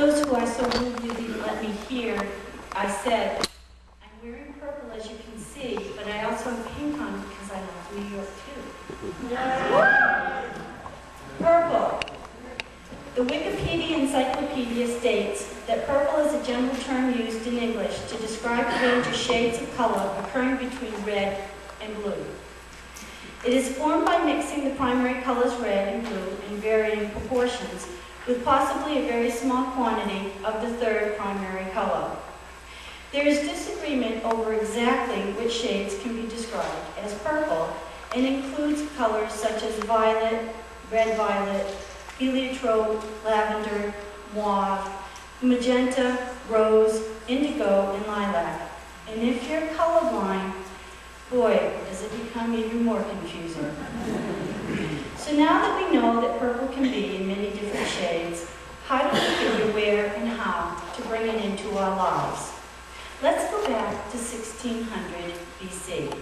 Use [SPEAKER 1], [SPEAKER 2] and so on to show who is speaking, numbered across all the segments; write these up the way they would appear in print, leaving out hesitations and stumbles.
[SPEAKER 1] Those who I so rudely didn't let me hear, I said, I'm wearing purple as you can see, but I also have pink on because I love New York too. Purple. The Wikipedia Encyclopedia states that purple is a general term used in English to describe a range of shades of color occurring between red and blue. It is formed by mixing the primary colors red and blue in varying proportions, with possibly a very small quantity of the third primary color. There is disagreement over exactly which shades can be described as purple, and includes colors such as violet, red-violet, heliotrope, lavender, mauve, magenta, rose, indigo, and lilac. And if you're colorblind, boy, does it become even more confusing. So now that we know that purple can be in many different shades, how do we figure where and how to bring it into our lives? Let's go back to 1600 BC,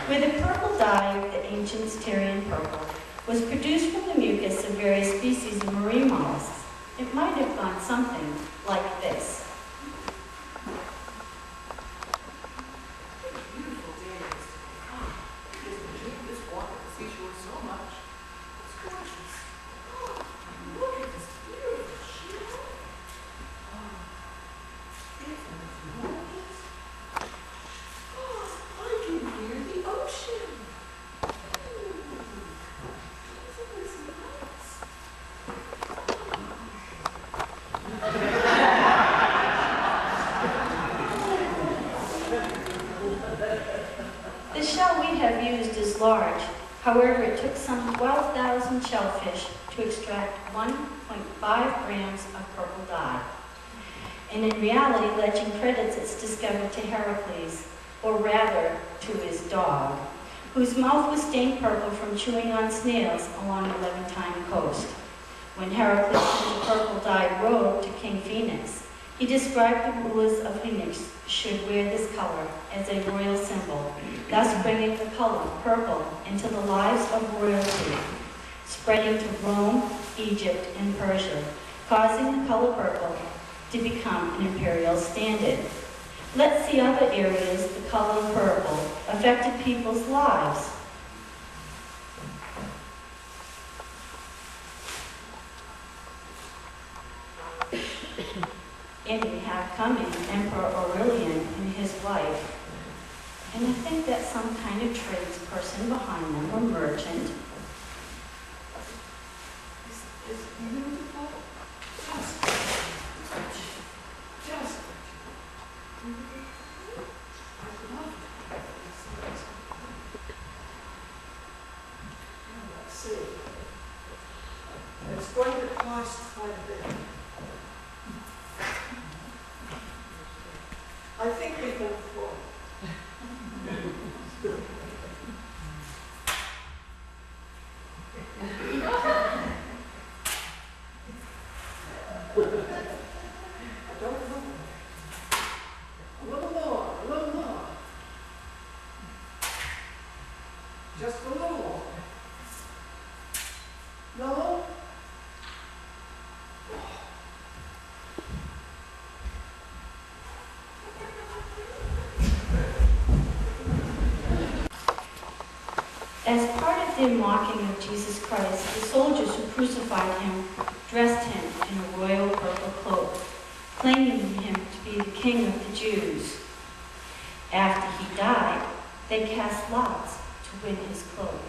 [SPEAKER 1] where the purple dye of the ancient Tyrian purple was produced from the mucus of various species of marine mollusks. It might have gone something like this. The shell we have used is large. However, it took some 12,000 shellfish to extract 1.5 grams of purple dye. And in reality, legend credits its discovery to Heracles, or rather, to his dog, whose mouth was stained purple from chewing on snails along the Levantine coast. When Heracles sent a purple dyed robe to King Phoenix, he described the rulers of Phoenix should wear this color as a royal symbol, thus bringing the color purple into the lives of royalty, spreading to Rome, Egypt, and Persia, causing the color purple to become an imperial standard. Let's see other areas the color purple affected people's lives. And we have coming Emperor Aurelian and his wife. And I think that's some kind of tradesperson behind them, a merchant.
[SPEAKER 2] Is beautiful. Just. I love it. Let's see. It's going to cost quite a bit. I think we can afford it. I don't know. A little more, a little more. Just a little more. No?
[SPEAKER 1] As part of their mocking of Jesus Christ, the soldiers who crucified him dressed him in a royal purple cloak, claiming him to be the king of the Jews. After he died, they cast lots to win his cloak.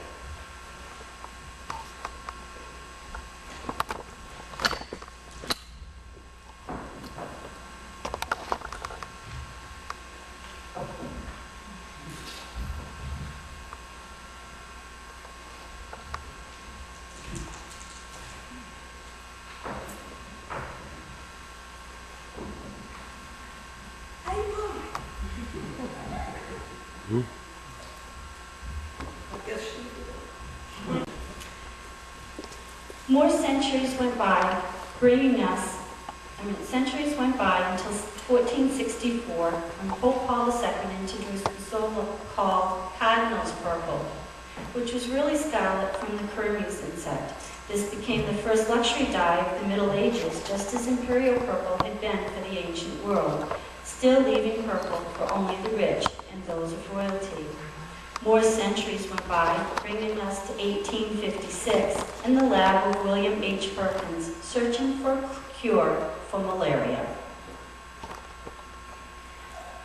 [SPEAKER 1] More centuries went by, centuries went by until 1464, when Pope Paul II introduced the so-called Cardinal's purple, which was really scarlet from the Kermes insect. This became the first luxury dye of the Middle Ages, just as imperial purple had been for the ancient world, still leaving purple for only the rich and those of royalty. More centuries went by, bringing us to 1856 and the lab of William H. Perkins, searching for a cure for malaria.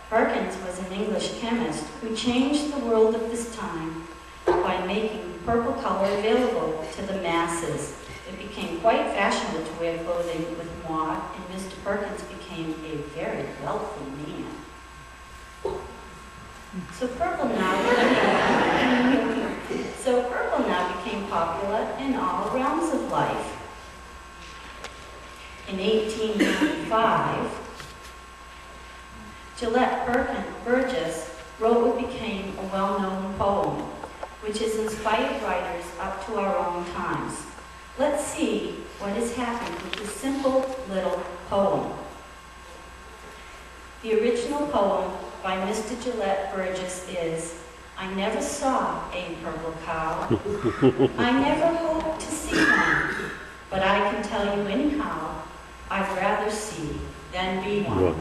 [SPEAKER 1] Perkins was an English chemist who changed the world of this time by making purple color available to the masses. It became quite fashionable to wear clothing with mauve, and Mr. Perkins became a very wealthy man. So purple now became popular in all realms of life. In 1895, Gillette Burgess wrote what became a well-known poem, which has inspired writers up to our own times. Let's see what has happened with this simple little poem. The original poem by Mr. Gillette Burgess is, I never saw a purple cow. I never hoped to see one, but I can tell you anyhow, I'd rather see than be one.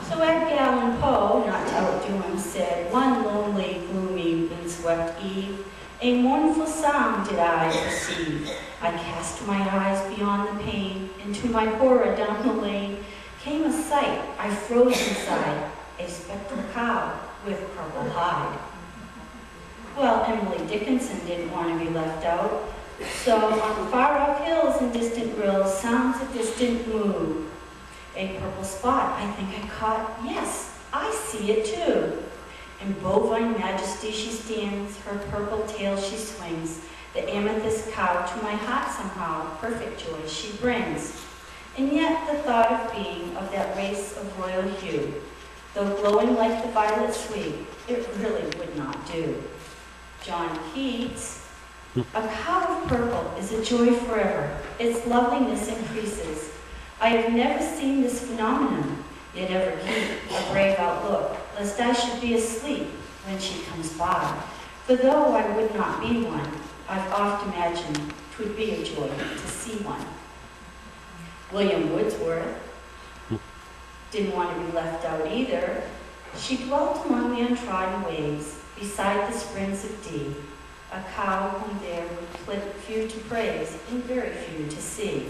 [SPEAKER 1] So Edgar Allan Poe, not to outdo him, said, one lonely, gloomy, windswept eve, a mournful sound did I perceive. I cast my eyes beyond the pane, and to my horror down the lane came a sight I froze inside, a spectral cow with purple hide. Well, Emily Dickinson didn't want to be left out, so on far-off hills and distant rills sounds a distant moo. A purple spot I think I caught, yes, I see it too. In bovine majesty she stands, her purple tail she swings, the amethyst cow to my heart somehow, perfect joy she brings. And yet the thought of being of that race of royal hue, though glowing like the violet sweet, it really would not do. John Keats, a cow of purple is a joy forever, its loveliness increases. I have never seen this phenomenon, yet ever keep a brave outlook, lest I should be asleep when she comes by. For though I would not be one, I've oft imagined 'twould be a joy to see one. William Wordsworth didn't want to be left out either. She dwelt among the untrodden ways, beside the springs of Dee, a cow whom there were few to praise and very few to see.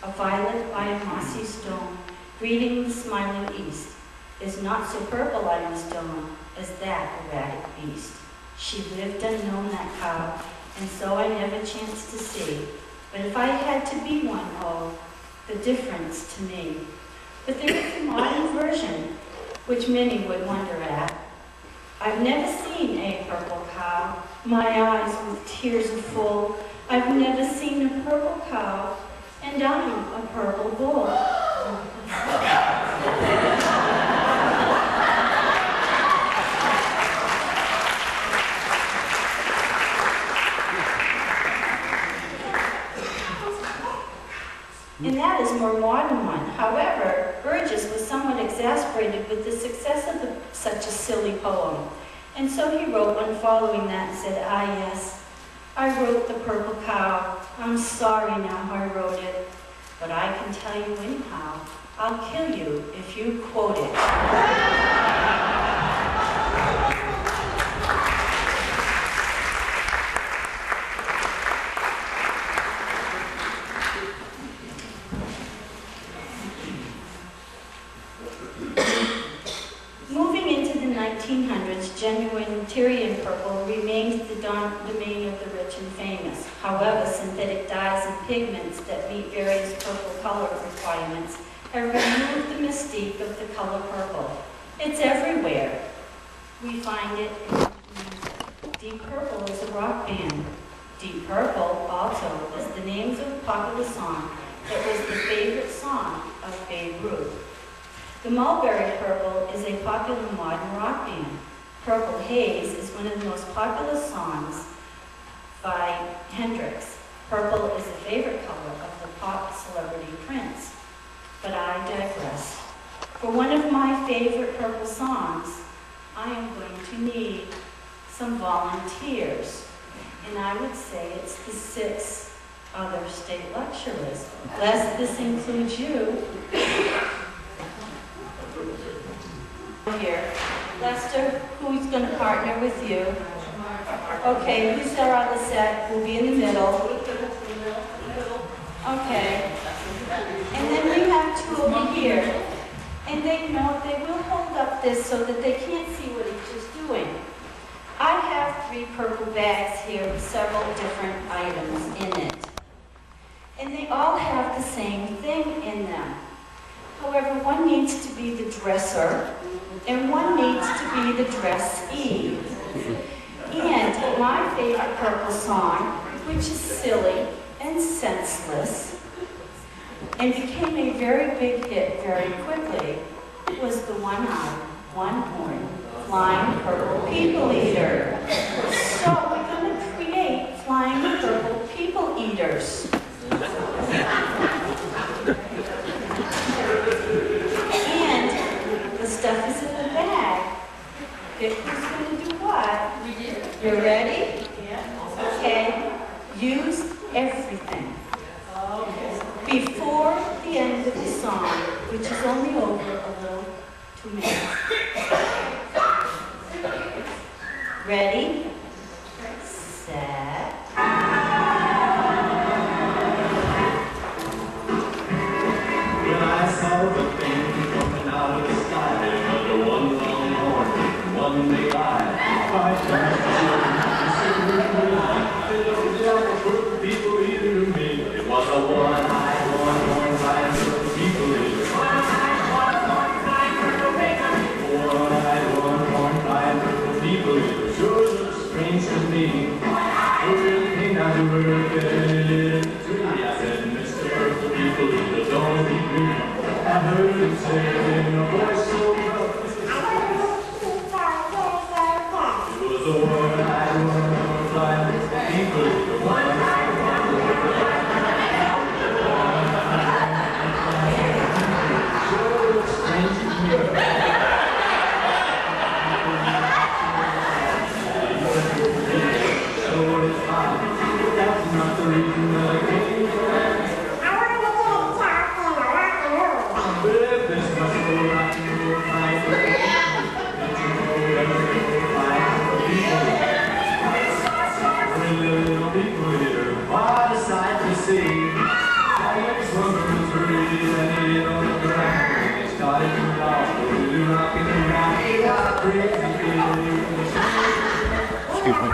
[SPEAKER 1] A violet by a mossy stone, greeting the smiling east, is not so purple, I must own, as that erratic beast. She lived unknown, that cow, and so I never chanced to see. But if I had to be one, oh, the difference to me. But there is a modern version, which many would wonder at. I've never seen a purple cow, my eyes with tears are full. I've never seen a purple cow, and I'm a purple bull. And that is a more modern one. However, Burgess was somewhat exasperated with the success of such a silly poem. And so he wrote one following that and said, ah yes, I wrote the purple cow. I'm sorry now I wrote it. But I can tell you anyhow, I'll kill you if you quote it. Moving into the 1900s, genuine Tyrian purple remains the domain of the rich and famous. However, synthetic dyes and pigments that meet various purple color requirements have removed the mystique of the color purple. It's everywhere. We find it in music. Deep Purple is a rock band. Deep Purple also is the name of a popular song that was the favorite song of Babe Ruth. The Mulberry Purple is a popular modern rock band. Purple Haze is one of the most popular songs by Hendrix. Purple is a favorite color of the pop celebrity Prince. But I digress. For one of my favorite Purple songs, I am going to need some volunteers. And I would say it's the 6 other state lecturers. Les, this includes you. Here. Lester, who's going to partner with you? Okay, who's our other set? We'll be in the middle. Okay. And then we have 2 over here. And they will hold up this so that they can't see what each is doing. I have 3 purple bags here with several different items in it. And they all have the same thing in them. However, one needs to be the dresser, and one needs to be the dressee. And my favorite purple song, which is silly and senseless, and became a very big hit very quickly, was the one-eyed, one-horned, flying purple people eater. So we're going to create flying purple people eaters. And the stuff is in the bag. Pick who's going to do what. You ready? Yeah. Okay. Use everything. Before the end of the song, which is only over a little 2 minutes. Ready? Set.
[SPEAKER 3] When I saw the thing coming out of the sky, another one long horn, one big eye, I tried to put people eater to me. It was a one-eyed, one-horn, flying purple people eater. One-eyed, one-horn, flying purple people eater. Sure looks strange to me. Everything I heard, I said, Mr. Purple People Eater, don't be rude. I heard him say in a voice so rough. It was a one-eyed, one-horn, flying purple people eater. One-eyed, one-horn, sure looks strange to me. That's not the reason that I came here. But this must go rock and roll fine. Don't you know that it's go fine for people? Little people here, what a sight to see. Alex was really laying on the ground. They started to rock, really rocking around. It was a crazy feeling. Excuse me.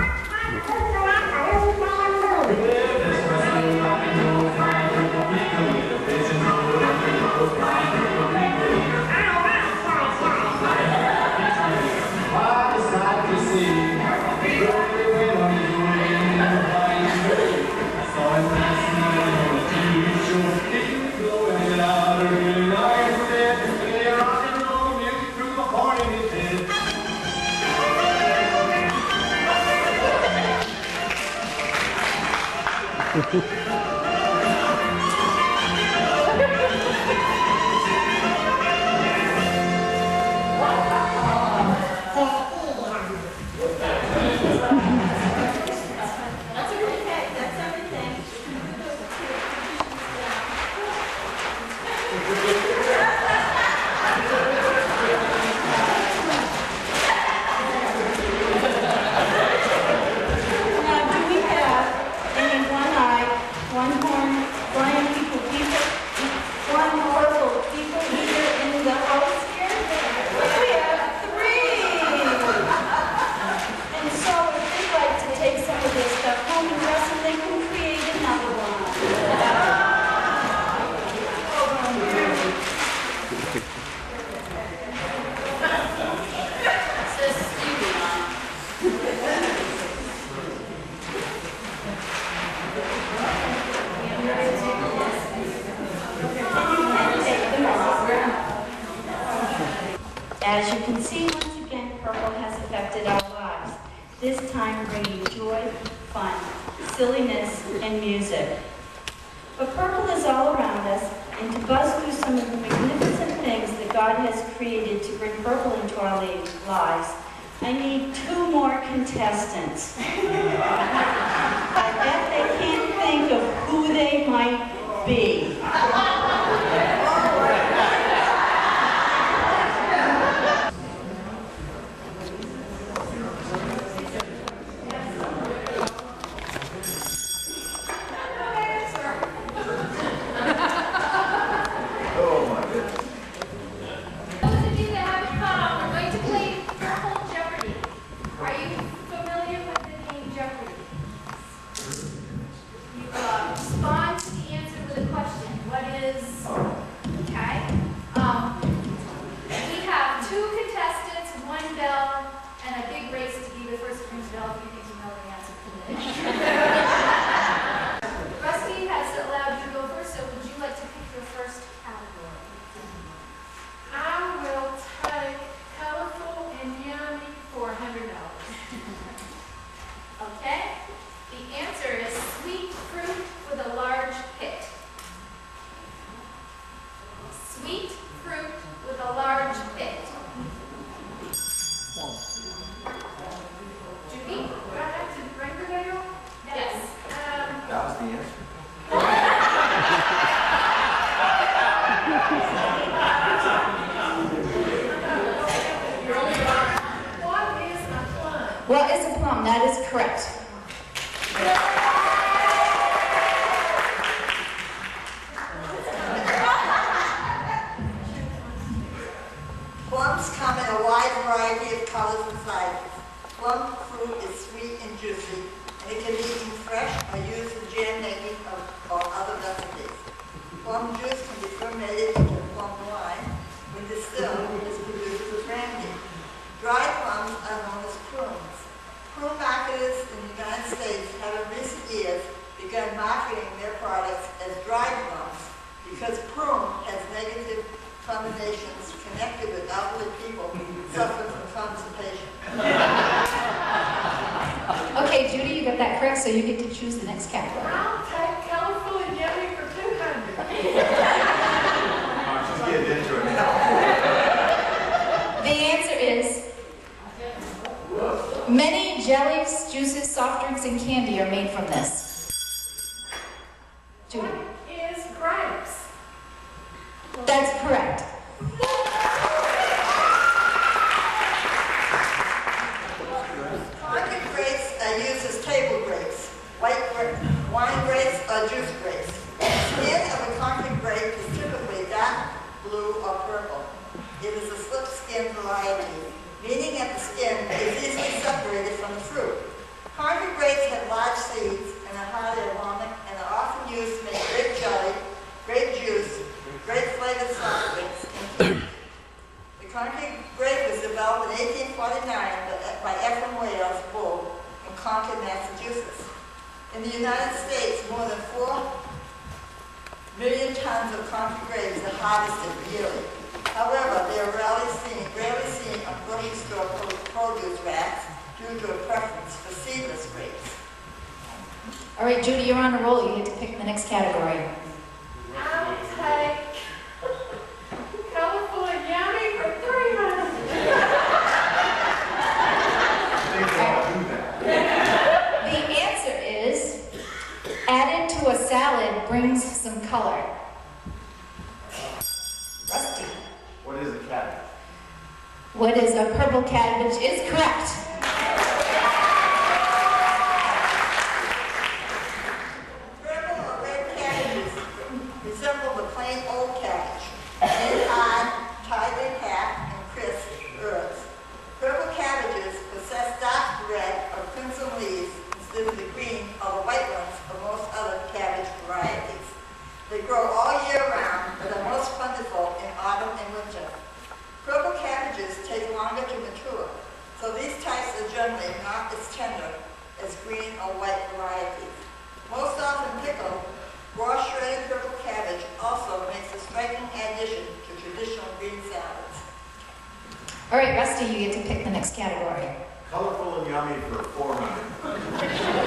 [SPEAKER 1] As you can see, once again, purple has affected our lives, this time bringing joy, fun, silliness, and music. But purple is all around us, and to buzz through some of the magnificent things that God has created to bring purple into our lives, I need 2 more contestants. I bet they can't think of who they might be.
[SPEAKER 4] Those of you that haven't come, we're going to play Purple Jeopardy. Are you familiar with the game Jeopardy? You respond to the answer with a question. What is, okay? We have 2 contestants, 1 bell, and a big race to be the first to ring the bell if you think you know the answer to this. Rusty has allowed you to go first, so would you like to pick your first category?
[SPEAKER 2] I will take colorful and yummy for $100.
[SPEAKER 4] Okay? The answer is sweet fruit with a large pit. Sweet fruit with a large pit. Judy?
[SPEAKER 2] Do I have to ring the bell?
[SPEAKER 4] Yes.
[SPEAKER 5] That was the answer.
[SPEAKER 2] What is a plum?
[SPEAKER 6] What is a plum? That is correct.
[SPEAKER 7] Plums come in a wide variety of colors and sizes. Plum fruit is sweet and juicy, and it can be eaten fresh or used in jam making or other recipes. Plum juice can be fermented into plum wine. When distilled, it produces brandy. Dried plums are known as prunes. Prune marketers in the United States have in recent years begun marketing their products as dried plums because prune has negative connotations connected with elderly people suffering from constipation.
[SPEAKER 6] Okay, Judy, you got that correct, so you get to choose the next category.
[SPEAKER 2] I'll take colorful and yummy for $200.
[SPEAKER 5] She's getting into it now.
[SPEAKER 6] The answer is many jellies, juices, soft drinks, and candy are made from this. Judy.
[SPEAKER 2] What is grapes?
[SPEAKER 6] That's correct.
[SPEAKER 7] Concord grapes are used as table grapes, wine grapes or juice grapes. The skin of a Concord grape is typically dark blue or purple. It is a slip skin variety, meaning that the skin is easily separated from the fruit. Concord grapes have large seeds and are highly aromatic and are often used to make grape jelly, grape juice, grape flavored soft drinks, and tea. The Concord grape was developed in 1849 by Ephraim Wales Bull in Concord, Massachusetts. In the United States, more than 4 million tons of Concord grapes are harvested yearly. However, they are rarely seen on grocery store produce racks due to a preference for seedless grapes.
[SPEAKER 6] All right, Judy, you're on a roll. You get to pick the next category.
[SPEAKER 2] I'll take colorful and yummy for $300.
[SPEAKER 6] The answer is added to a salad brings some color. Rusty.
[SPEAKER 5] What is a cabbage?
[SPEAKER 6] What is a purple cabbage is correct.
[SPEAKER 7] Purple or red cabbages resemble the plain old cabbage, being hard, tightly packed, and crisp herbs. Purple cabbages possess dark red or crimson leaves instead of the green or the white ones of most other cabbage varieties. They grow all year round, but are most plentiful in autumn and winter. Purple cabbages take longer to mature, so these types are generally not as tender as green or white varieties. Most often pickled, raw shredded purple cabbage also makes a striking addition to traditional green salads.
[SPEAKER 6] All right, Rusty, you get to pick the next category.
[SPEAKER 5] Colorful and yummy for $400.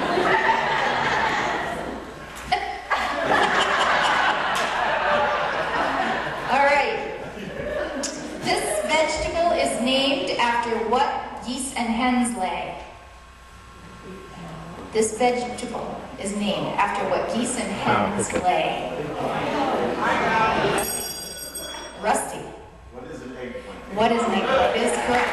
[SPEAKER 6] All right. This vegetable is named after what yeast and this vegetable is named after what geese and hens lay? Rusty,
[SPEAKER 5] What is an eggplant?
[SPEAKER 6] what is an eggplant? Is correct.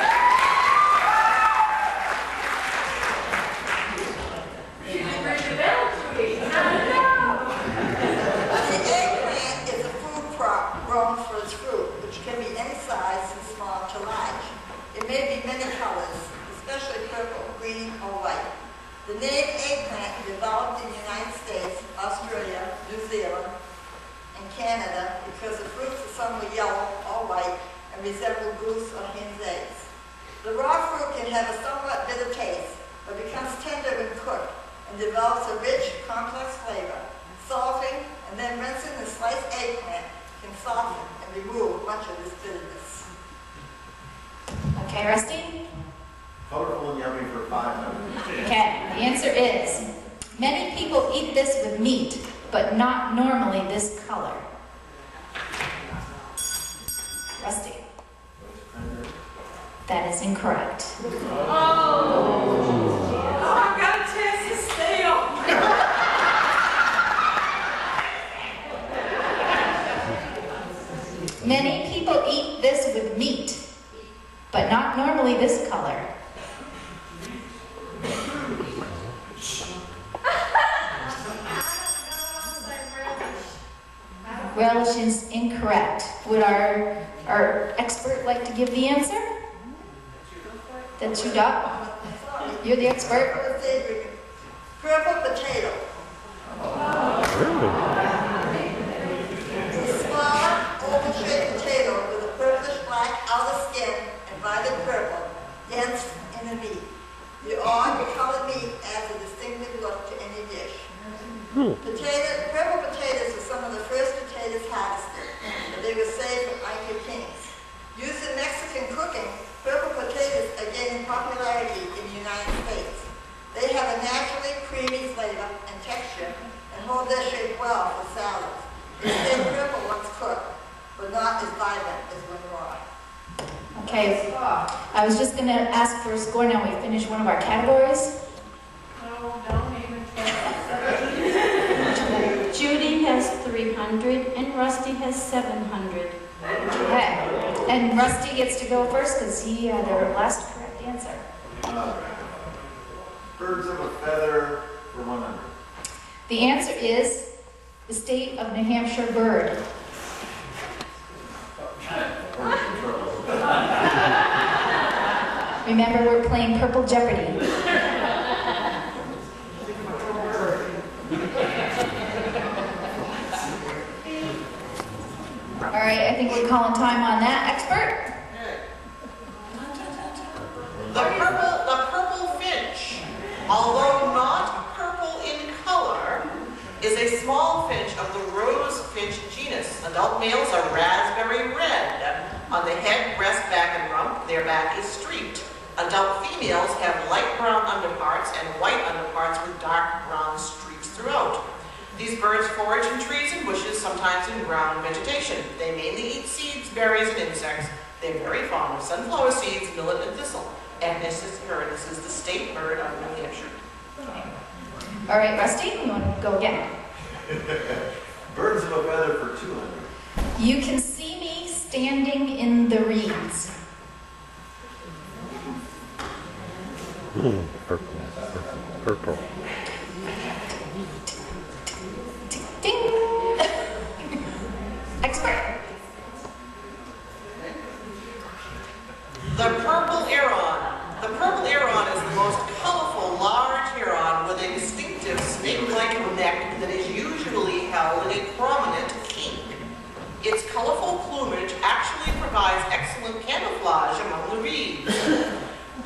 [SPEAKER 7] The eggplant is a food crop grown for its fruit, which can be any size from small to large. It may be many colors, especially purple, green, or white. The name eggplant developed in the United States, Australia, New Zealand, and Canada because the fruits are somewhat yellow or white and resemble goose or hen's eggs. The raw fruit can have a somewhat bitter taste, but becomes tender when cooked and develops a rich, complex flavor. Salting and then rinsing the sliced eggplant can soften and remove much of this bitterness.
[SPEAKER 6] Okay, Rusty?
[SPEAKER 5] Colorful and yummy for 500.
[SPEAKER 6] Okay, the answer is, many people eat this with meat, but not normally this color. Rusty? That is incorrect.
[SPEAKER 2] I've got a taste of stale.
[SPEAKER 6] Many people eat this with meat, but not normally this color. Relish is incorrect. Would our expert like to give the answer? That's you, Doc? You're the expert?
[SPEAKER 7] Purple potato. It's a small, oval-shaped potato with a purplish black outer skin and violet purple, dense in the meat. The odd-colored meat adds a distinctive look to any dish. Purple potatoes were some of the first potatoes harvested, but they were saved for Inca kings. Used in Mexican cooking, purple potatoes are gaining popularity in the United States. They have a naturally creamy flavor and texture and hold their shape well for salads. They stay purple once cooked, but not as vibrant as when raw.
[SPEAKER 6] Okay, I was just going to ask for a score now. We finished one of our categories.
[SPEAKER 2] No, don't even try.
[SPEAKER 1] Judy has 300 and Rusty has 700.
[SPEAKER 6] Okay, and Rusty gets to go first because he had the last correct answer.
[SPEAKER 5] Birds of a feather for 100.
[SPEAKER 6] The answer is the state of New Hampshire bird. Remember, we're playing Purple Jeopardy. All right, I think we're calling time on that. Expert?
[SPEAKER 8] The purple finch, although not purple in color, is a small finch of the rose finch genus. Adult males are raspberry red. On the head, breast, back, and rump, their back is streaked. Adult females have light brown underparts and white underparts with dark brown streaks throughout. These birds forage in trees and bushes, sometimes in ground vegetation. They mainly eat seeds, berries, and insects. They're very fond of sunflower seeds, millet, and thistle. And this is the state bird of New Hampshire.
[SPEAKER 6] Okay. All right, Rusty, you want to go again?
[SPEAKER 5] Birds of a feather for 200.
[SPEAKER 6] You can see me standing in the reeds.
[SPEAKER 9] Purple.
[SPEAKER 6] Ding! Expert.
[SPEAKER 8] The purple heron. The purple heron is the most colorful large heron with a distinctive snake-like neck that is usually held in a prominent kink. Its colorful plumage actually provides excellent camouflage among the reeds.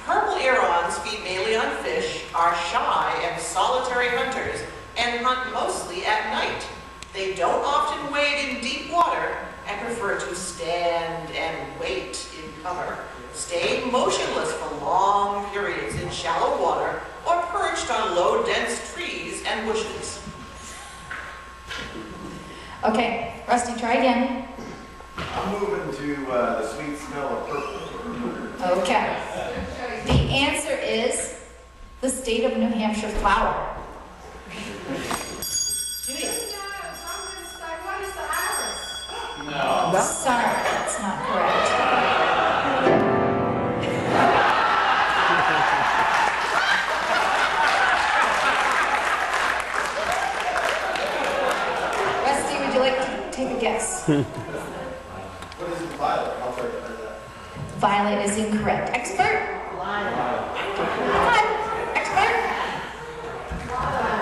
[SPEAKER 8] Purple herons feed mainly on fish, are shy and solitary hunters, and hunt mostly at night. They don't often wade in deep water and prefer to stand and wait in cover, staying motionless for long periods in shallow water or perched on low, dense trees and bushes.
[SPEAKER 6] Okay, Rusty, try again.
[SPEAKER 5] I'm moving to the sweet smell of purple for 100.
[SPEAKER 6] Okay. The answer is the state of New Hampshire flower.
[SPEAKER 5] What is violet? I'll try to find that.
[SPEAKER 6] Violet is incorrect. Expert? Come on, expert?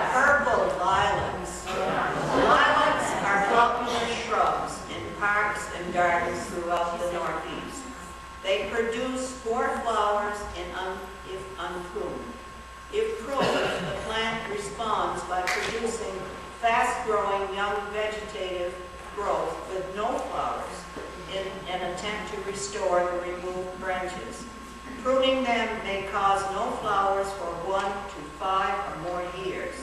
[SPEAKER 2] Purple lilacs. Lilacs are popular shrubs in parks and gardens throughout the Northeast. They produce 4 flowers if unpruned. If pruned, the plant responds by producing fast-growing young vegetative growth with no flowers in an attempt to restore the removed branches. Pruning them may cause no flowers for 1 to 5 or more years.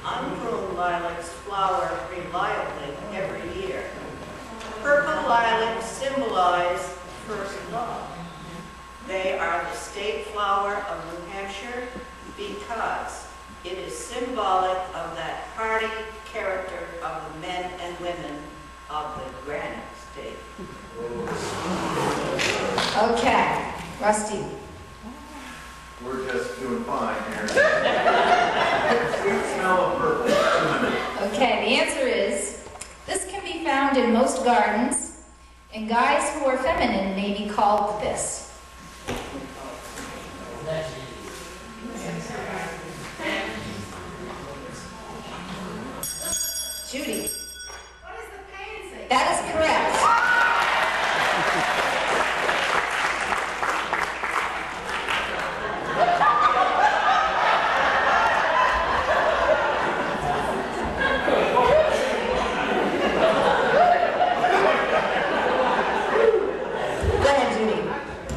[SPEAKER 2] Unpruned lilacs flower reliably every year. Purple lilacs symbolize first love. They are the state flower of New Hampshire because it is symbolic of that hardy character of the men and women of the Granite State.
[SPEAKER 6] Okay, Rusty.
[SPEAKER 5] We're just doing fine here. Sweet smell of purple. 200.
[SPEAKER 6] Okay, the answer is, this can be found in most gardens, and guys who are feminine may be called this. Judy.
[SPEAKER 4] What is the pansy?
[SPEAKER 6] That is correct. Go ahead, Judy.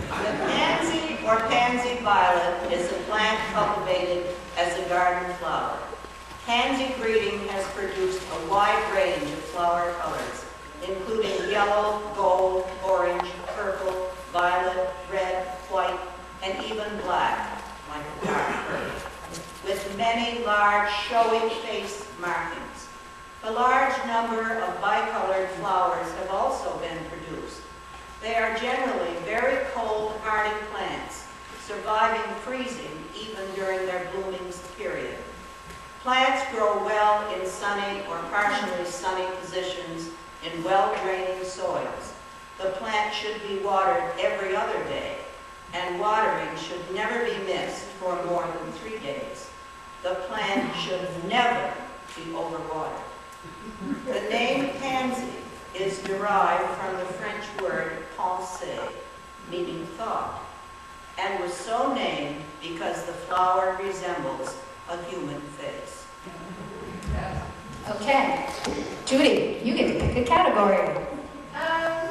[SPEAKER 2] The pansy or pansy violet is a plant cultivated as a garden flower. Pansy breeding has produced a wide range of flower colors, including yellow, gold, orange, purple, violet, red, white, and even black, like a dark purple, with many large showy face markings. A large number of bicolored flowers have also been produced. They are generally very cold, hardy plants, surviving freezing even during their blooming period. Plants grow well in sunny or partially sunny positions in well-draining soils. The plant should be watered every other day, and watering should never be missed for more than 3 days. The plant should never be overwatered. The name pansy is derived from the French word pensée, meaning thought, and was so named because the flower resembles a human face.
[SPEAKER 6] Okay. Judy, you get to pick a category.
[SPEAKER 4] I'm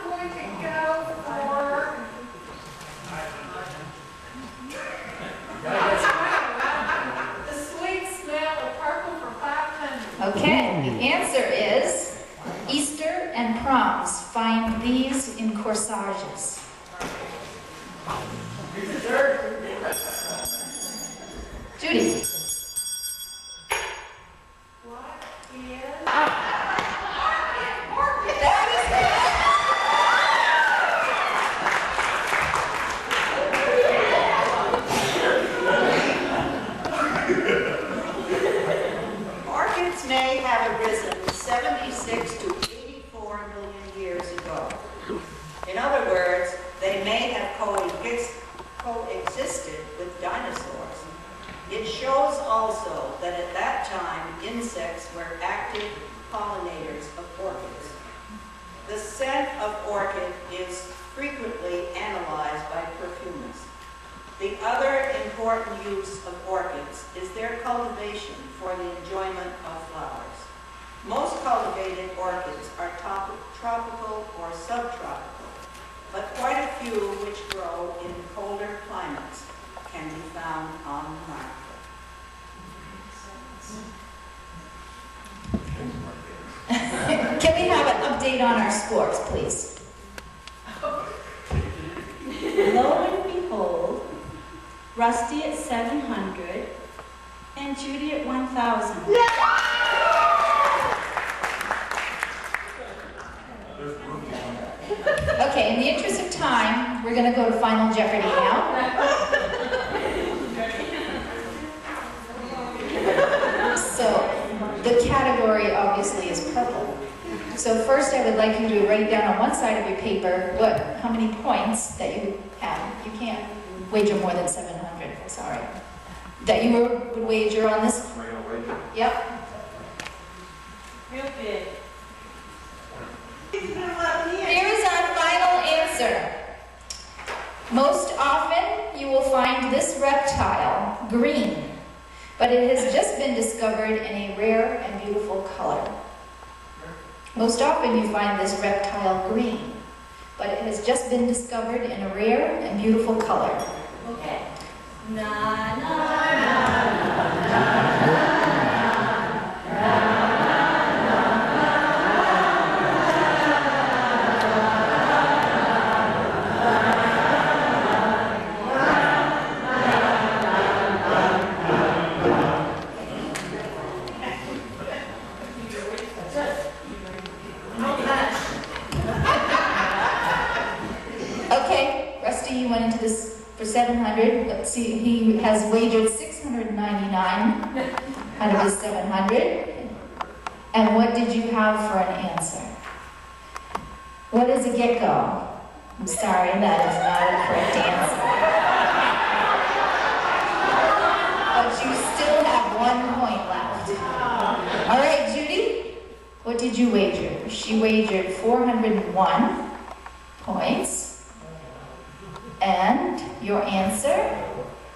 [SPEAKER 4] going to go for the sweet smell of purple for 500.
[SPEAKER 6] Okay, the answer is Easter and proms. Find these in corsages. Judy.
[SPEAKER 4] What is?
[SPEAKER 6] That is
[SPEAKER 2] Orchids may have arisen 76 to 84 million years ago. In other words, they may have coexisted with dinosaurs. It shows also that at that time, insects were active pollinators of orchids. The scent of orchid is frequently analyzed by perfumers. The other important use of orchids is their cultivation for the enjoyment of flowers. Most cultivated orchids are tropical or subtropical, but quite a few which grow in colder climates can be found on the market.
[SPEAKER 6] Can we have an update on our scores, please?
[SPEAKER 1] Lo and behold, Rusty at 700 and Judy at 1,000.
[SPEAKER 6] Okay, in the interest of time, we're going to go to Final Jeopardy now. So, the category obviously is purple. So first I would like you to write down on one side of your paper how many points that you have. You can't wager more than 700, sorry. That you would wager on this.
[SPEAKER 5] Real wager.
[SPEAKER 6] Yep.
[SPEAKER 2] Real big.
[SPEAKER 6] Here is our final answer. Most often you will find this reptile green, but it has just been discovered in a rare and beautiful color. Most often you find this reptile green, but it has just been discovered in a rare and beautiful color.
[SPEAKER 1] Okay. Na, na, na,
[SPEAKER 6] Okay, Rusty, you went into this for 700. Let's see, he has wagered 699 out of his 700. And what did you have for an answer? What is a gecko? I'm sorry, that is not a correct answer. But you still have 1 point left. All right, Judy, what did you wager? She wagered 401 points. And your answer?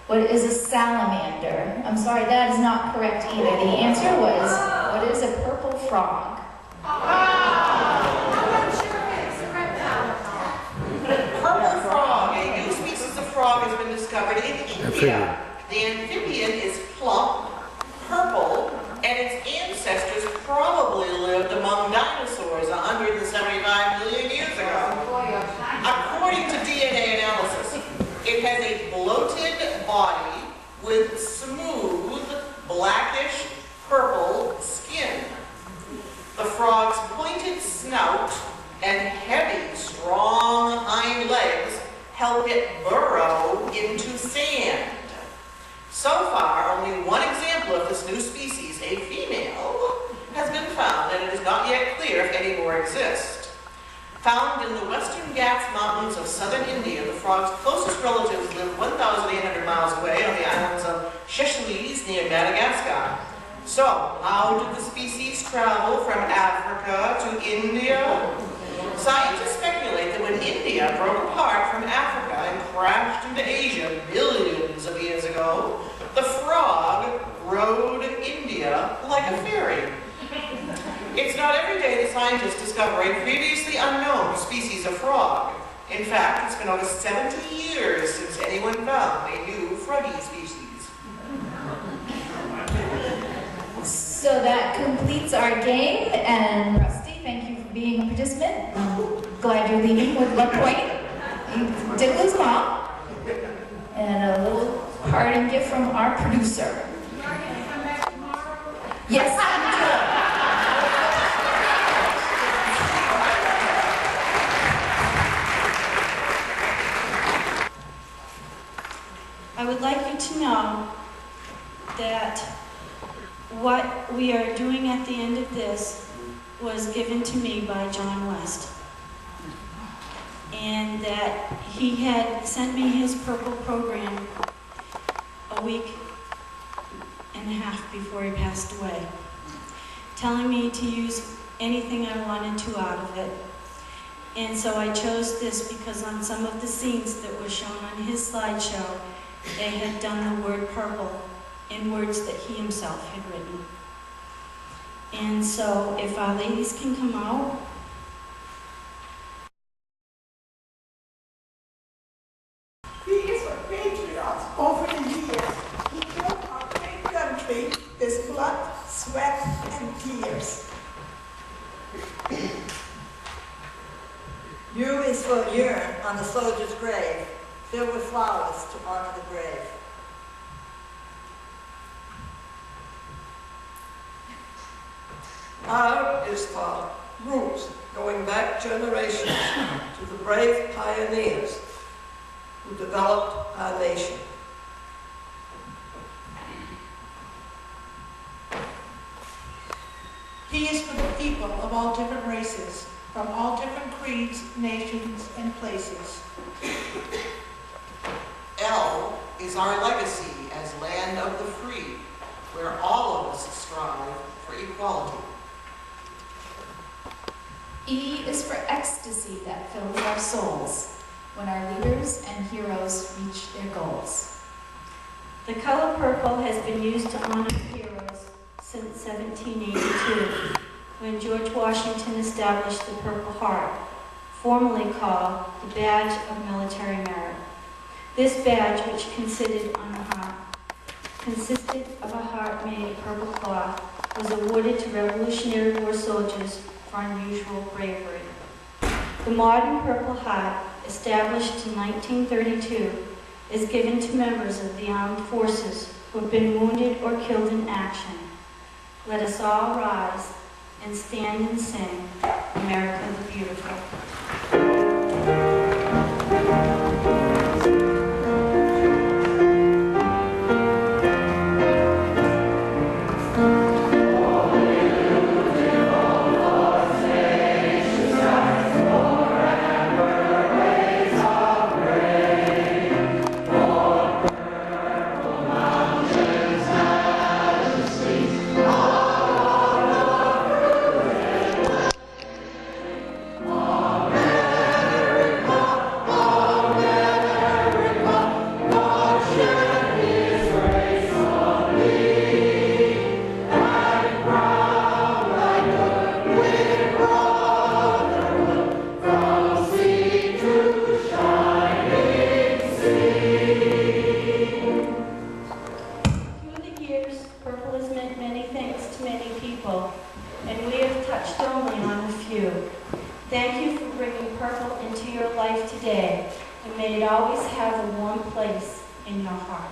[SPEAKER 6] What is a salamander? I'm sorry, that is not correct either. The answer was, what is a purple frog?
[SPEAKER 8] Purple frog, a new species of frog has been discovered in India. The amphibian is plump, purple, and its ancestors probably lived among dinosaurs 175 million years ago. According to DNA analysis, it has a bloated body with smooth, blackish, purple skin. The frog's pointed snout and heavy, strong hind legs help it burrow into sand. So far, only one example of this new species, a female, has been found, and it is not yet clear if any more exist. Found in the western Ghats Mountains of southern India, the frog's closest relatives live 1,800 miles away on the islands of Seychelles near Madagascar. So, how did the species travel from Africa to India? Scientists speculate that when India broke apart from Africa and crashed into Asia millions of years ago, the frog rode India like a ferry. It's not every day that scientists discover a previously unknown species of frog. In fact, it's been over 70 years since anyone found a new froggy species.
[SPEAKER 6] So that completes our game, and Rusty, thank you for being a participant. I'm glad you're leaving with 1 point. You did lose mom. And a little parting gift from our producer.
[SPEAKER 4] You are going to come back tomorrow?
[SPEAKER 6] Yes, I
[SPEAKER 1] I would like you to know that what we are doing at the end of this was given to me by John West. And that he had sent me his purple program a week and a half before he passed away, telling me to use anything I wanted to out of it. And so I chose this because on some of the scenes that were shown on his slideshow, they had done the word purple in words that he himself had written. And so if our ladies can come out.
[SPEAKER 10] He is a patriot over the years. He built our great country with blood, sweat, and tears.
[SPEAKER 7] U is for urn on the soldier's grave, filled with flowers to honor the brave.
[SPEAKER 10] R is for roots, going back generations to the brave pioneers who developed our nation. P is for the people of all different races, from all different creeds, nations, and places.
[SPEAKER 8] L is our legacy as land of the free, where all of us strive for equality.
[SPEAKER 6] E is for ecstasy that fills our souls when our leaders and heroes reach their goals.
[SPEAKER 1] The color purple has been used to honor heroes since 1782, when George Washington established the Purple Heart, formerly called the Badge of Military Merit. This badge, which consisted of a heart made of purple cloth, was awarded to Revolutionary War soldiers for unusual bravery. The modern Purple Heart, established in 1932, is given to members of the armed forces who have been wounded or killed in action. Let us all rise and stand and sing, America the Beautiful. And we have touched only on a few. Thank you for bringing purple into your life today, and may it always have a warm place in your heart.